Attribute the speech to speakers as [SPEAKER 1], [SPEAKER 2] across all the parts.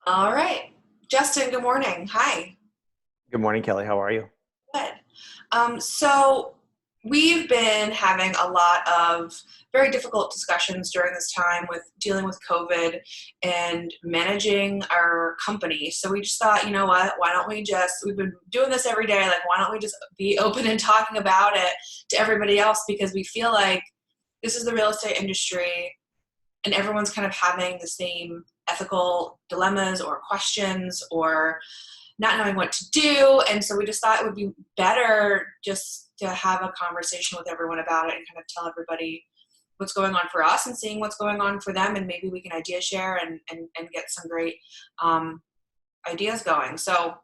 [SPEAKER 1] All right. Justin, good morning. Hi.
[SPEAKER 2] Good morning, Kelly. How are you?
[SPEAKER 1] Good. So we've been having a lot of very difficult discussions during this time with dealing with COVID and managing our company. So we just thought, you know what? Why don't we we've been doing this every day. Like, why don't we just be open and talking about it to everybody else? Because we feel like this is the real estate industry and everyone's kind of having the same ethical dilemmas or questions or not knowing what to do. And so we just thought it would be better just to have a conversation with everyone about it and kind of tell everybody what's going on for us and seeing what's going on for them. And maybe we can idea share and get some great um, ideas going. So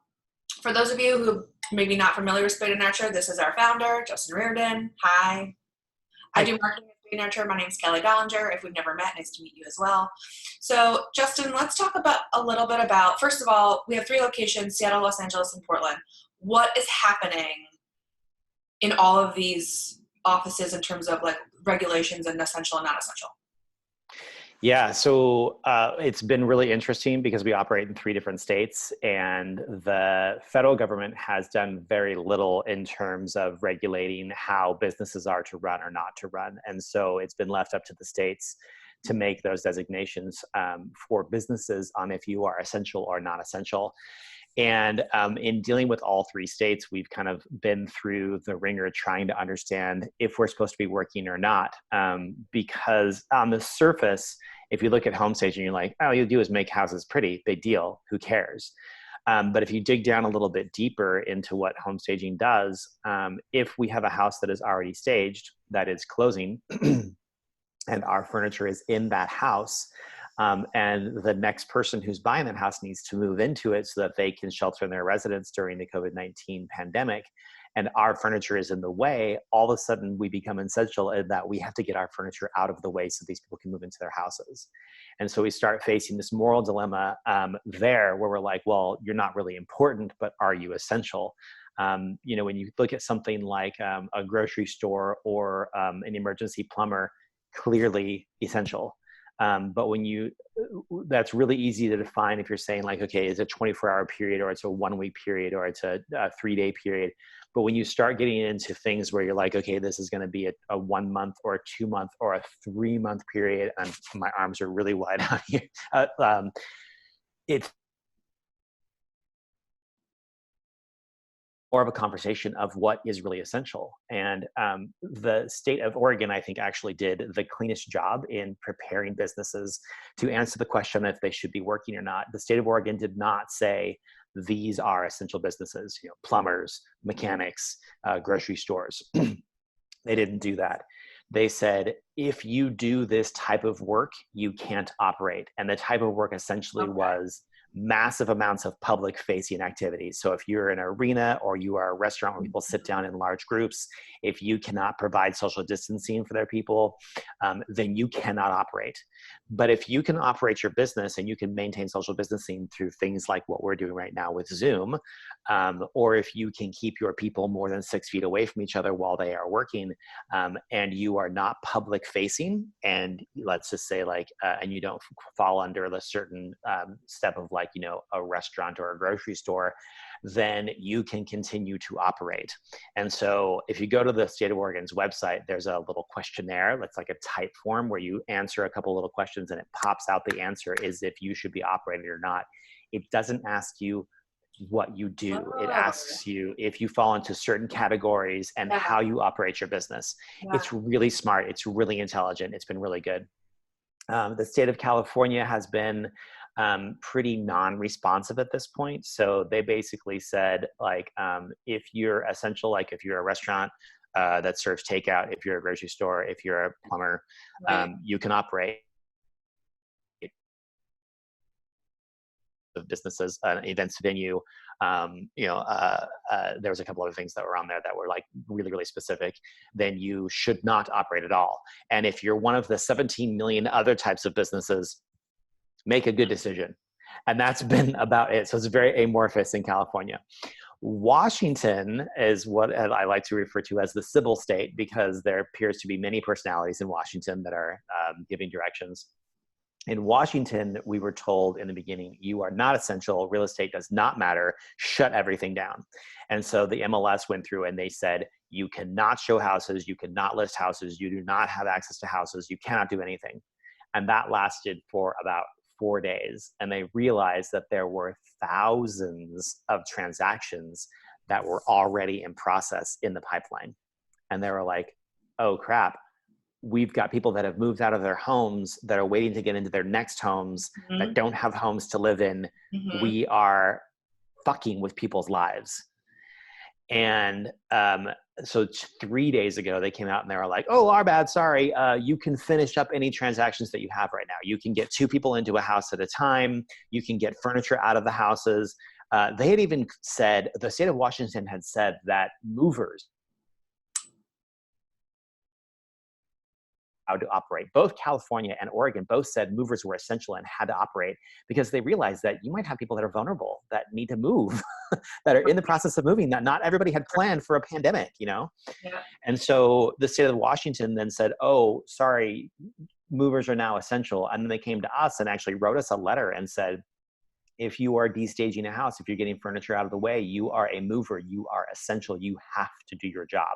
[SPEAKER 1] for those of you who may be not familiar with Spade and Archer, this is our founder, Justin Riordan. Hi. I
[SPEAKER 2] Hi.
[SPEAKER 1] do marketing at Spade and Archer. My name is Kelly Dollinger. If we've never met, nice to meet you as well. So, Justin, let's talk about a little bit about, first of all, we have three locations, Seattle, Los Angeles, and Portland. What is happening in all of these offices in terms of like regulations and essential and not essential?
[SPEAKER 2] Yeah, so it's been really interesting because we operate in three different states, and the federal government has done very little in terms of regulating how businesses are to run or not to run. And so it's been left up to the states to make those designations for businesses on if you are essential or not essential. And in dealing with all three states, we've kind of been through the ringer trying to understand if we're supposed to be working or not. Because on the surface, if you look at home staging, you're like, all you do is make houses pretty, big deal, who cares? But if you dig down a little bit deeper into what home staging does, if we have a house that is already staged, that is closing, and our furniture is in that house, and the next person who's buying that house needs to move into it so that they can shelter in their residence during the COVID-19 pandemic, and our furniture is in the way, all of a sudden we become essential in that we have to get our furniture out of the way so these people can move into their houses. And so we start facing this moral dilemma there where we're like, well, you're not really important, but are you essential? When you look at something like a grocery store or an emergency plumber, clearly essential. But that's really easy to define if you're saying like, okay, it's a 24-hour period or it's a 1 week period or it's a 3 day period. But when you start getting into things where you're like, okay, this is going to be a 1 month or a 2 month or a 3 month period, and my arms are really wide out here. It's more of a conversation of what is really essential. And the state of Oregon, I think, actually did the cleanest job in preparing businesses to answer the question if they should be working or not. The state of Oregon did not say these are essential businesses, plumbers, mechanics, grocery stores. They didn't do that. They said, if you do this type of work, you can't operate. And the type of work essentially
[SPEAKER 1] Okay.
[SPEAKER 2] was massive amounts of public facing activities. So if you're in an arena or you are a restaurant where people sit down in large groups, if you cannot provide social distancing for their people, then you cannot operate. But if you can operate your business and you can maintain social distancing through things like what we're doing right now with Zoom, or if you can keep your people more than 6 feet away from each other while they are working, and you are not public facing, and let's just say and you don't fall under a certain step of like, a restaurant or a grocery store, then you can continue to operate. And so if you go to the state of Oregon's website, there's a little questionnaire that's like a type form where you answer a couple little questions and it pops out the answer is if you should be operating or not. It doesn't ask you what you do. It
[SPEAKER 1] Oh,
[SPEAKER 2] asks you if you fall into certain categories and
[SPEAKER 1] yeah,
[SPEAKER 2] how you operate your business.
[SPEAKER 1] yeah.
[SPEAKER 2] It's really smart. It's really intelligent. It's been really good. The state of California has been pretty non-responsive at this point. So they basically said, like, if you're essential, like if you're a restaurant that serves takeout, if you're a grocery store, if you're a plumber,
[SPEAKER 1] Right.
[SPEAKER 2] you can operate of businesses, an events venue. There was a couple other things that were on there that were like really, really specific. Then you should not operate at all. And if you're one of the 17 million other types of businesses, make a good decision. And that's been about it. So it's very amorphous in California. Washington is what I like to refer to as the civil state because there appears to be many personalities in Washington that are giving directions. In Washington, we were told in the beginning, you are not essential. Real estate does not matter. Shut everything down. And so the MLS went through and they said, you cannot show houses. You cannot list houses. You do not have access to houses. You cannot do anything. And that lasted for about 4 days. And they realized that there were thousands of transactions that were already in process in the pipeline. And they were like, oh crap. We've got people that have moved out of their homes that are waiting to get into their next homes that don't have homes to live in. We are fucking with people's lives. And so 3 days ago, they came out and they were like, oh, our bad, sorry. You can finish up any transactions that you have right now. You can get 2 people into a house at a time. You can get furniture out of the houses. They had even said, the state of Washington had said that movers to operate. Both California and Oregon both said movers were essential and had to operate because they realized that you might have people that are vulnerable that need to move, that are in the process of moving, that not everybody had planned for a pandemic, you know?
[SPEAKER 1] Yeah.
[SPEAKER 2] And so the state of Washington then said, oh, sorry, movers are now essential. And then they came to us and actually wrote us a letter and said, if you are destaging a house, if you're getting furniture out of the way, you are a mover, you are essential, you have to do your job.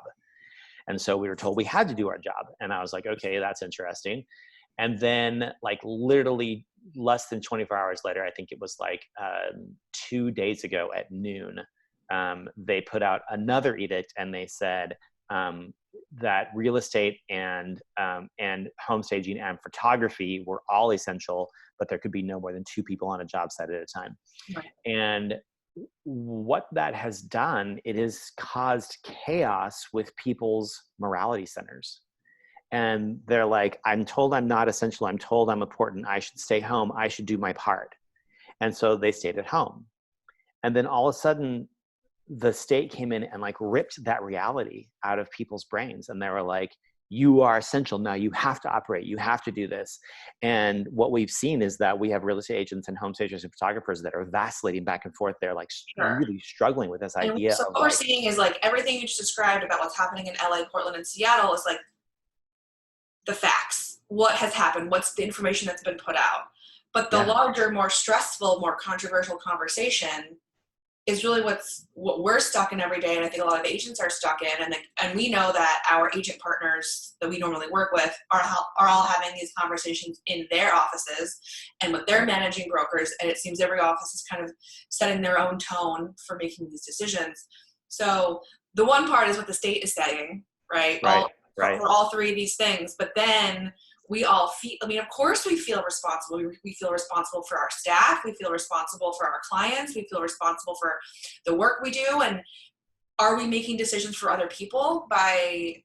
[SPEAKER 2] And so we were told we had to do our job. And I was like, okay, that's interesting. And then like literally less than 24 hours later, I think it was like 2 days ago at noon, they put out another edict and they said that real estate and home staging and photography were all essential, but there could be no more than 2 people on a job site at a time.
[SPEAKER 1] Right.
[SPEAKER 2] And what that has done, it has caused chaos with people's morality centers. And they're like, I'm told I'm not essential. I'm told I'm important. I should stay home. I should do my part. And so they stayed at home. And then all of a sudden, the state came in and like ripped that reality out of people's brains. And they were like, you are essential. Now you have to operate. You have to do this. And what we've seen is that we have real estate agents and home stagers and photographers that are vacillating back and forth. They're like really struggling with this idea.
[SPEAKER 1] So what we're seeing is like everything you just described about what's happening in LA, Portland, and Seattle is like the facts. What has happened? What's the information that's been put out? But the larger, more stressful, more controversial conversation is really what we're stuck in every day, and I think a lot of agents are stuck in, and we know that our agent partners that we normally work with are all having these conversations in their offices and with their managing brokers, and it seems every office is kind of setting their own tone for making these decisions. So the one part is what the state is saying, right? For all 3 of these things, but then we all feel, I mean, of course we feel responsible. We feel responsible for our staff. We feel responsible for our clients. We feel responsible for the work we do. And are we making decisions for other people by,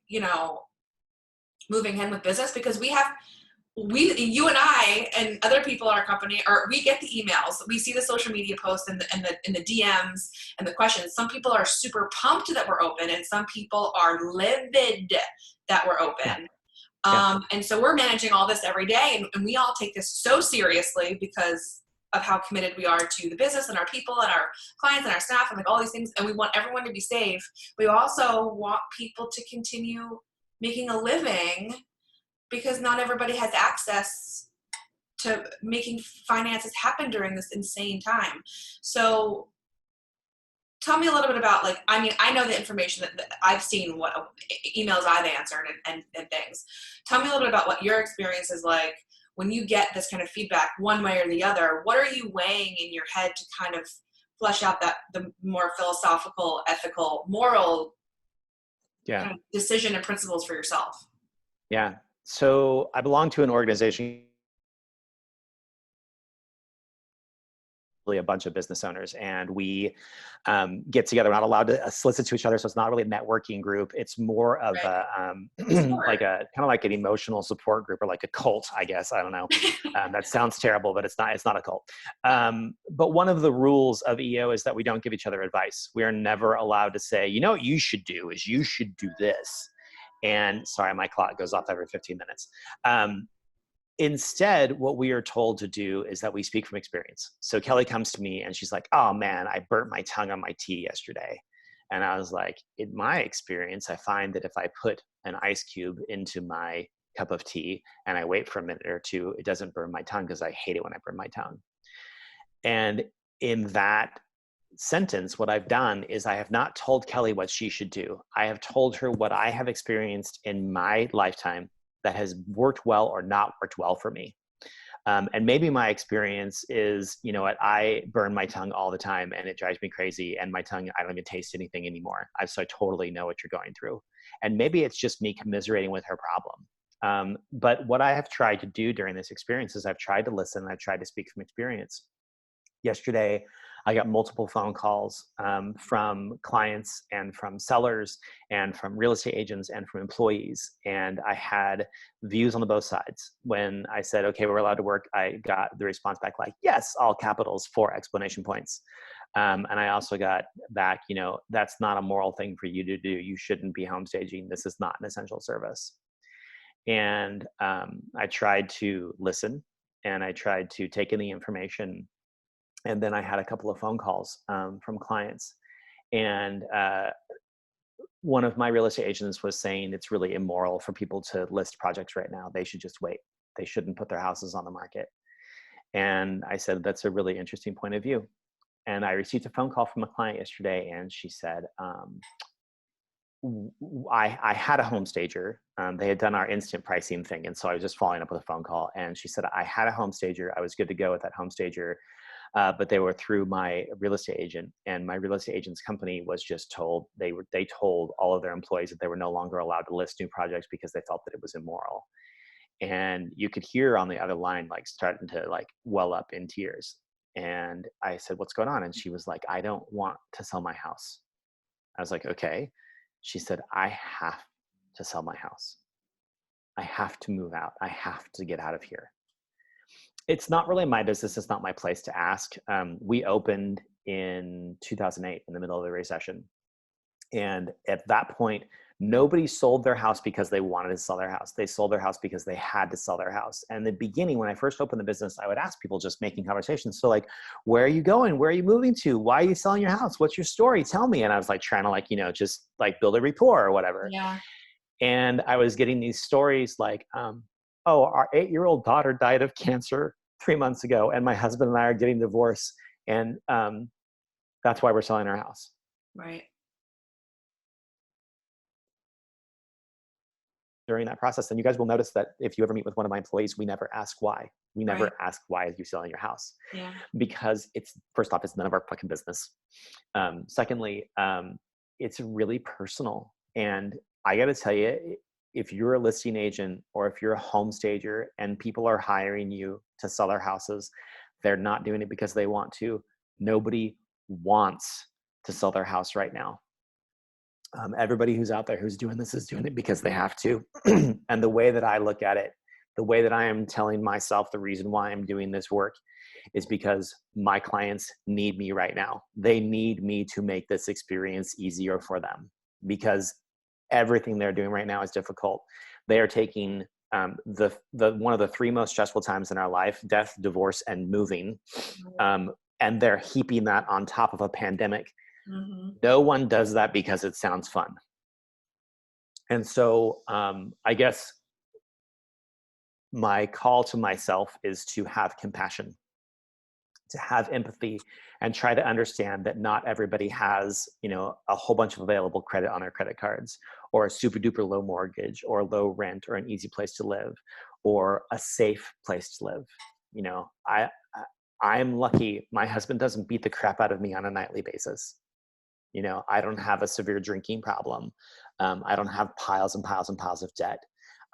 [SPEAKER 1] moving in with business? Because you and I and other people in our company we get the emails. We see the social media posts and the DMs and the questions. Some people are super pumped that we're open and some people are livid that we're open. And so we're managing all this every day, and we all take this so seriously because of how committed we are to the business and our people and our clients and our staff and like all these things. And we want everyone to be safe. We also want people to continue making a living because not everybody has access to making finances happen during this insane time. So tell me a little bit about, like, I mean, I know the information that I've seen, what emails I've answered and things. Tell me a little bit about what your experience is like when you get this kind of feedback one way or the other. What are you weighing in your head to kind of flesh out the more philosophical, ethical, moral kind of decision and principles for yourself?
[SPEAKER 2] Yeah. So I belong to an organization, a bunch of business owners, and we get together. We're not allowed to solicit to each other, so it's not really a networking group. It's more of a like a kind of like an emotional support group, or like a cult, I guess. I don't know. That sounds terrible, but it's not. It's not a cult. But one of the rules of EO is that we don't give each other advice. We are never allowed to say, you know, what you should do is you should do this. And sorry, my clock goes off every 15 minutes. Instead, what we are told to do is that we speak from experience. So Kelly comes to me and she's like, oh man, I burnt my tongue on my tea yesterday. And I was like, in my experience, I find that if I put an ice cube into my cup of tea and I wait for a minute or two, it doesn't burn my tongue because I hate it when I burn my tongue. And in that sentence, what I've done is I have not told Kelly what she should do. I have told her what I have experienced in my lifetime that has worked well or not worked well for me. And maybe my experience is, you know what, I burn my tongue all the time and it drives me crazy, and my tongue, I don't even taste anything anymore. So I totally know what you're going through. And maybe it's just me commiserating with her problem. But what I have tried to do during this experience is I've tried to listen, and I've tried to speak from experience. Yesterday, I got multiple phone calls from clients and from sellers and from real estate agents and from employees. And I had views on the both sides. When I said, okay, we're allowed to work, I got the response back like, yes, all capitals, 4 exclamation points. And I also got back, you know, that's not a moral thing for you to do. You shouldn't be home staging. This is not an essential service. And I tried to listen, and I tried to take in the information. And then I had a couple of phone calls from clients. And one of my real estate agents was saying it's really immoral for people to list projects right now. They should just wait. They shouldn't put their houses on the market. And I said, that's a really interesting point of view. And I received a phone call from a client yesterday, and she said, I had a home stager. They had done our instant pricing thing. And so I was just following up with a phone call. And she said, I had a home stager. I was good to go with that home stager. But they were through my real estate agent, and my real estate agent's company was just told, they told all of their employees that they were no longer allowed to list new projects because they felt that it was immoral. And you could hear on the other line, like starting to like well up in tears. And I said, what's going on? And she was like, I don't want to sell my house. I was like, okay. She said, I have to sell my house. I have to move out. I have to get out of here. It's not really my business. It's not my place to ask. We opened in 2008 in the middle of the recession. And at that point, nobody sold their house because they wanted to sell their house. They sold their house because they had to sell their house. And in the beginning, when I first opened the business, I would ask people, just making conversations. So like, where are you going? Where are you moving to? Why are you selling your house? What's your story? Tell me. And I was like trying to like, you know, just like build a rapport or whatever.
[SPEAKER 1] Yeah.
[SPEAKER 2] And I was getting these stories like, oh, our 8-year-old daughter died of cancer 3 months ago, and my husband and I are getting divorced, and that's why we're selling our house.
[SPEAKER 1] Right.
[SPEAKER 2] During that process, and you guys will notice that if you ever meet with one of my employees, we never ask why. We never
[SPEAKER 1] Right.
[SPEAKER 2] ask why are you selling your house,
[SPEAKER 1] Yeah.
[SPEAKER 2] because it's, first off, it's none of our fucking business. Secondly, it's really personal, and I got to tell you, if you're a listing agent or if you're a home stager and people are hiring you to sell their houses, they're not doing it because they want to. Nobody wants to sell their house right now. Everybody who's out there who's doing this is doing it because they have to. And the way that I look at it, the way that I am telling myself the reason why I'm doing this work is because my clients need me right now. They need me to make this experience easier for them, because everything they're doing right now is difficult. They are taking the one of the 3 most stressful times in our life: death, divorce, and moving, and they're heaping that on top of a pandemic.
[SPEAKER 1] Mm-hmm.
[SPEAKER 2] No one does that because it sounds fun. And so I guess my call to myself is to have compassion, to have empathy, and try to understand that not everybody has, you know, a whole bunch of available credit on their credit cards, or a super duper low mortgage, or low rent, or an easy place to live, or a safe place to live. You know, I'm lucky. My husband doesn't beat the crap out of me on a nightly basis. You know, I don't have a severe drinking problem. I don't have piles and piles and piles of debt.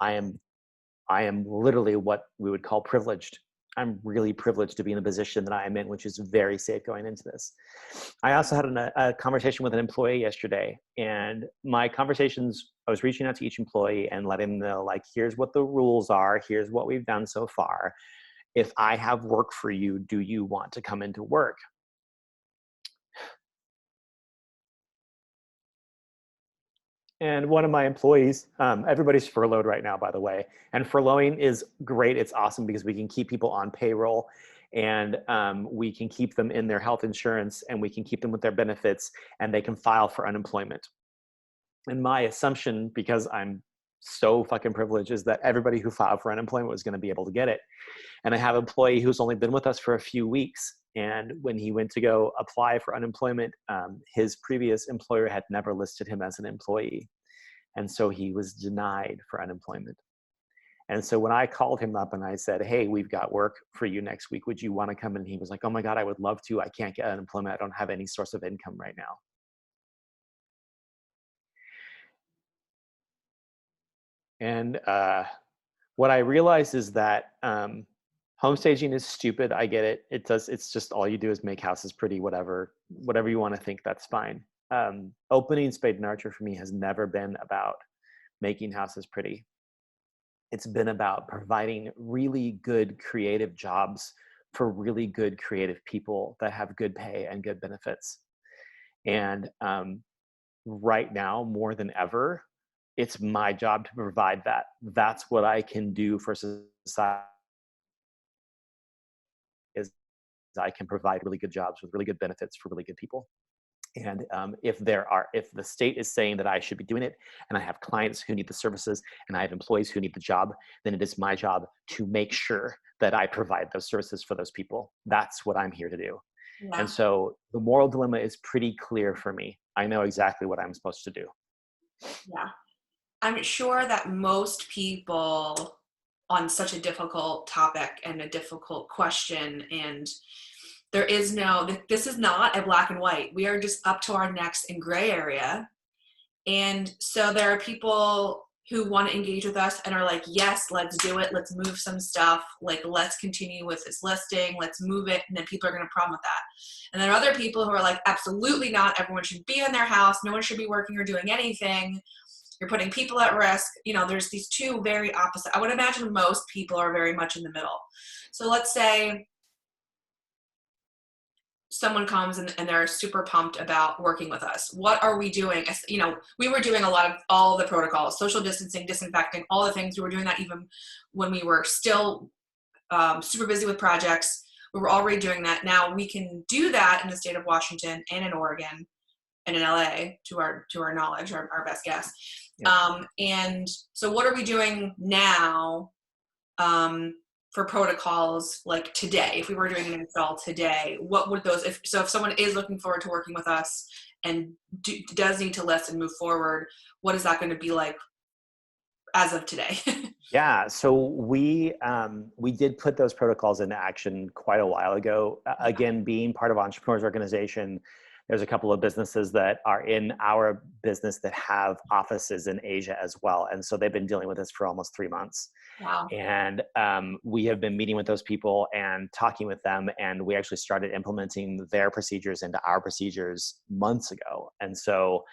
[SPEAKER 2] I am literally what we would call privileged. I'm really privileged to be in the position that I am in, which is very safe going into this. I also had a conversation with an employee yesterday, and my conversations, I was reaching out to each employee and letting them know, like, here's what the rules are. Here's what we've done so far. If I have work for you, do you want to come into work? And one of my employees, everybody's furloughed right now, by the way. And furloughing is great. It's awesome because we can keep people on payroll, and we can keep them in their health insurance, and we can keep them with their benefits, and they can file for unemployment. And my assumption, because I'm so fucking privileged is that everybody who filed for unemployment was going to be able to get it. And I have an employee who's only been with us for a few weeks. And when he went to go apply for unemployment, his previous employer had never listed him as an employee. And so he was denied for unemployment. And so when I called him up and I said, hey, we've got work for you next week, would you want to come? And he was like, oh my God, I would love to. I can't get unemployment. I don't have any source of income right now. And what I realized is that home staging is stupid. I get it. It's just all you do is make houses pretty, whatever you want to think, that's fine. Opening Spade and Archer for me has never been about making houses pretty. It's been about providing really good creative jobs for really good creative people that have good pay and good benefits. And right now, more than ever, it's my job to provide that. That's what I can do for society, is I can provide really good jobs with really good benefits for really good people. And if the state is saying that I should be doing it, and I have clients who need the services, and I have employees who need the job, then it is my job to make sure that I provide those services for those people. That's what I'm here to do.
[SPEAKER 1] Yeah.
[SPEAKER 2] And so the moral dilemma is pretty clear for me. I know exactly what I'm supposed to do.
[SPEAKER 1] Yeah. I'm sure that most people on such a difficult topic and a difficult question, and this is not a black and white. We are just up to our necks in gray area. And so there are people who want to engage with us and are like, yes, let's do it. Let's move some stuff. Like, let's continue with this listing. Let's move it. And then people are going to problem with that. And there are other people who are like, absolutely not. Everyone should be in their house. No one should be working or doing anything. You're putting people at risk. There's these two very opposite. I would imagine most people are very much in the middle. So let's say someone comes and they're super pumped about working with us. What are we doing? We were doing all the protocols, social distancing, disinfecting, all the things. We were doing that even when we were still super busy with projects. We were already doing that. Now we can do that in the state of Washington and in Oregon and in LA, to our knowledge, our best guess. Yeah. And so what are we doing now for protocols, like today? If we were doing an install today, what would those, if someone is looking forward to working with us and does need to list and move forward, what is that going to be like as of today?
[SPEAKER 2] Yeah, so we did put those protocols into action quite a while ago. Again, being part of Entrepreneurs Organization, there's a couple of businesses that are in our business that have offices in Asia as well. And so they've been dealing with this for almost 3 months.
[SPEAKER 1] Wow.
[SPEAKER 2] And we have been meeting with those people and talking with them. And we actually started implementing their procedures into our procedures months ago. And so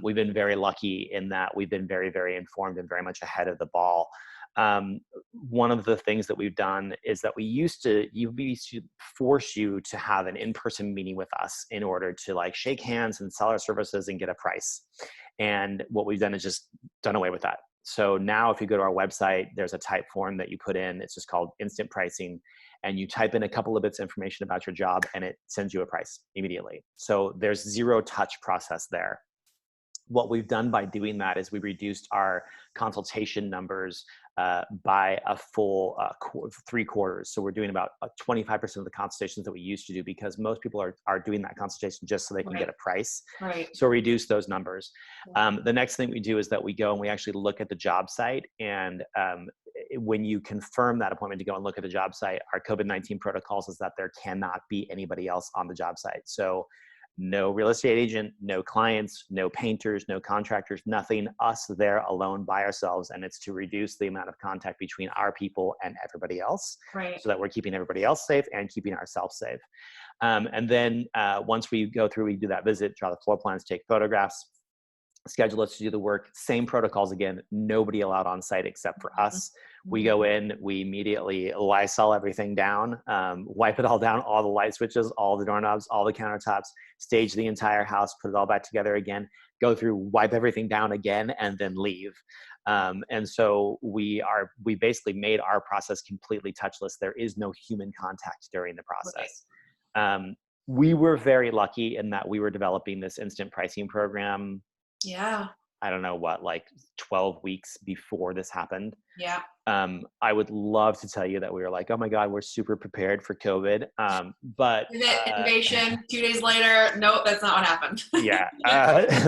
[SPEAKER 2] we've been very lucky in that we've been very, very informed and very much ahead of the ball. One of the things that we've done is that we used to force you to have an in-person meeting with us in order to like shake hands and sell our services and get a price. And what we've done is just done away with that. So now if you go to our website, there's a type form that you put in. It's just called instant pricing. And you type in a couple of bits of information about your job and it sends you a price immediately. So there's zero touch process there. What we've done by doing that is we reduced our consultation numbers by a full 3/4. So we're doing about 25% of the consultations that we used to do, because most people are doing that consultation just so they can get a price.
[SPEAKER 1] Right.
[SPEAKER 2] So reduce those numbers. The next thing we do is that we go and we actually look at the job site. And when you confirm that appointment to go and look at the job site, our COVID-19 protocols is that there cannot be anybody else on the job site. So no real estate agent, no clients, no painters, no contractors, nothing, us there alone by ourselves. And it's to reduce the amount of contact between our people and everybody else,
[SPEAKER 1] right,
[SPEAKER 2] so that we're keeping everybody else safe and keeping ourselves safe. And then once we go through, we do that visit, draw the floor plans, take photographs, schedule us to do the work. Same protocols again, nobody allowed on site except for us. We go in, we immediately Lysol everything down, wipe it all down, all the light switches, all the doorknobs, all the countertops, stage the entire house, put it all back together again, go through, wipe everything down again, and then leave. And so we basically made our process completely touchless. There is no human contact during the process. Right. We were very lucky in that we were developing this instant pricing program.
[SPEAKER 1] Yeah.
[SPEAKER 2] I don't know what, like 12 weeks before this happened.
[SPEAKER 1] Yeah.
[SPEAKER 2] I would love to tell you that we were like, oh my God, we're super prepared for COVID. But
[SPEAKER 1] Innovation, 2 days later, nope, that's not what happened.
[SPEAKER 2] yeah,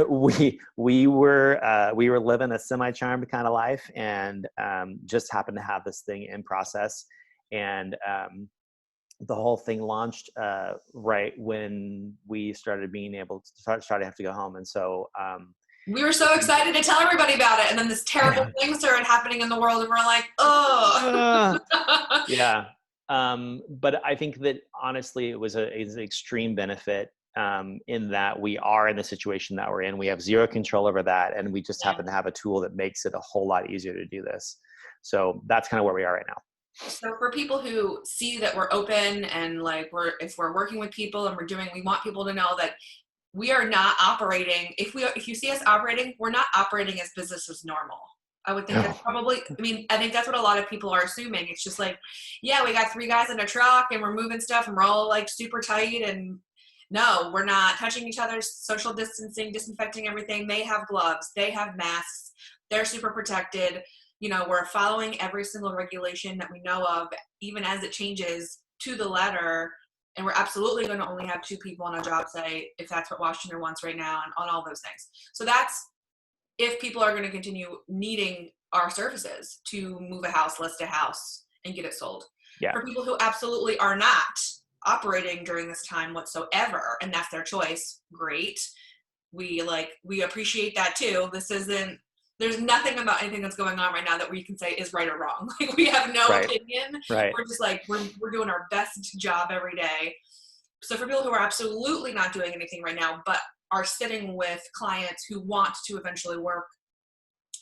[SPEAKER 2] we were living a semi-charmed kind of life, and just happened to have this thing in process, and the whole thing launched right when we started being able to start to have to go home, and so
[SPEAKER 1] We were so excited to tell everybody about it, and then this terrible thing started happening in the world, and we're like, oh.
[SPEAKER 2] yeah. But I think that honestly, it was an extreme benefit in that we are in the situation that we're in. We have zero control over that, and we just
[SPEAKER 1] Yeah.
[SPEAKER 2] happen to have a tool that makes it a whole lot easier to do this. So that's kind of where we are right now.
[SPEAKER 1] So for people who see that we're open and like if we're working with people and we want people to know that we are not operating. If you see us operating, we're not operating as business as normal. I would think that's probably, I think that's what a lot of people are assuming. It's just like, yeah, we got 3 guys in a truck and we're moving stuff and we're all like super tight, and no, we're not touching each other, social distancing, disinfecting everything. They have gloves, they have masks, they're super protected. We're following every single regulation that we know of, even as it changes to the letter. And we're absolutely going to only have 2 people on a job site if that's what Washington wants right now, and on all those things. So that's if people are going to continue needing our services to move a house, list a house, and get it sold.
[SPEAKER 2] Yeah.
[SPEAKER 1] For people who absolutely are not operating during this time whatsoever, and that's their choice, great. We appreciate that too. There's nothing about anything that's going on right now that we can say is right or wrong. Like, we have no opinion.
[SPEAKER 2] Right.
[SPEAKER 1] We're just like, we're doing our best job every day. So for people who are absolutely not doing anything right now, but are sitting with clients who want to eventually work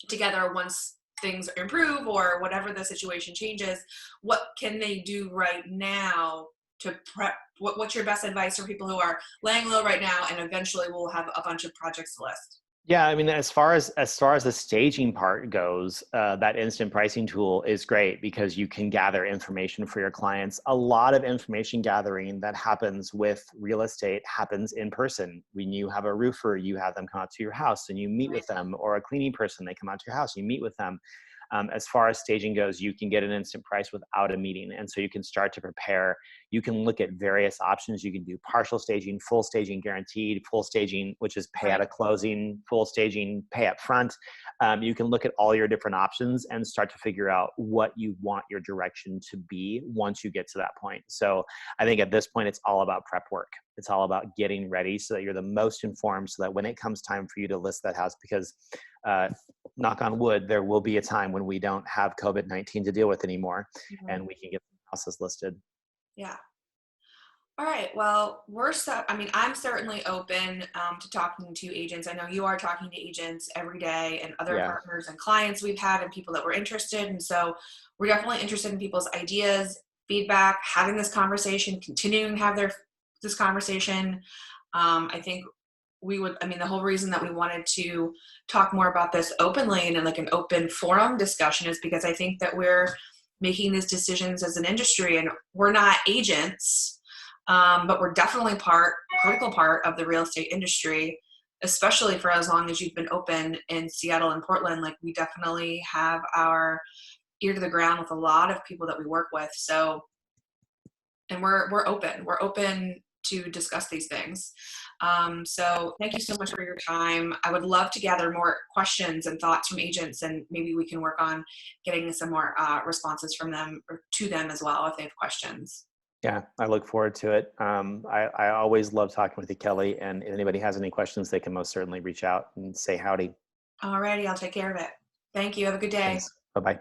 [SPEAKER 1] together once things improve or whatever the situation changes, what can they do right now to prep? What's your best advice for people who are laying low right now and eventually will have a bunch of projects to list?
[SPEAKER 2] Yeah, I mean, as far as the staging part goes, that instant pricing tool is great because you can gather information for your clients. A lot of information gathering that happens with real estate happens in person. When you have a roofer, you have them come out to your house and you meet with them, or a cleaning person, they come out to your house, you meet with them. As far as staging goes, you can get an instant price without a meeting. And so you can start to prepare. You can look at various options. You can do partial staging, full staging guaranteed, full staging, which is pay at a closing, full staging, pay up front. You can look at all your different options and start to figure out what you want your direction to be once you get to that point. So I think at this point, it's all about prep work. It's all about getting ready so that you're the most informed, so that when it comes time for you to list that house, because knock on wood, there will be a time when we don't have COVID-19 to deal with anymore, and we can get houses listed.
[SPEAKER 1] Yeah. All right. Well, I'm certainly open to talking to agents. I know you are talking to agents every day, and other partners and clients we've had and people that were interested. And so we're definitely interested in people's ideas, feedback, having this conversation, continuing to have this conversation. I think the whole reason that we wanted to talk more about this openly and in like an open forum discussion is because I think that we're making these decisions as an industry, and we're not agents, but we're definitely critical part of the real estate industry, especially for as long as you've been open in Seattle and Portland. Like, we definitely have our ear to the ground with a lot of people that we work with. So, and we're open to discuss these things. So thank you so much for your time. I would love to gather more questions and thoughts from agents, and maybe we can work on getting some more responses from them or to them as well if they have questions.
[SPEAKER 2] Yeah, I look forward to it. I always love talking with you, Kelly, and if anybody has any questions, they can most certainly reach out and say howdy.
[SPEAKER 1] Alrighty, I'll take care of it. Thank you. Have a good day.
[SPEAKER 2] Thanks. Bye-bye.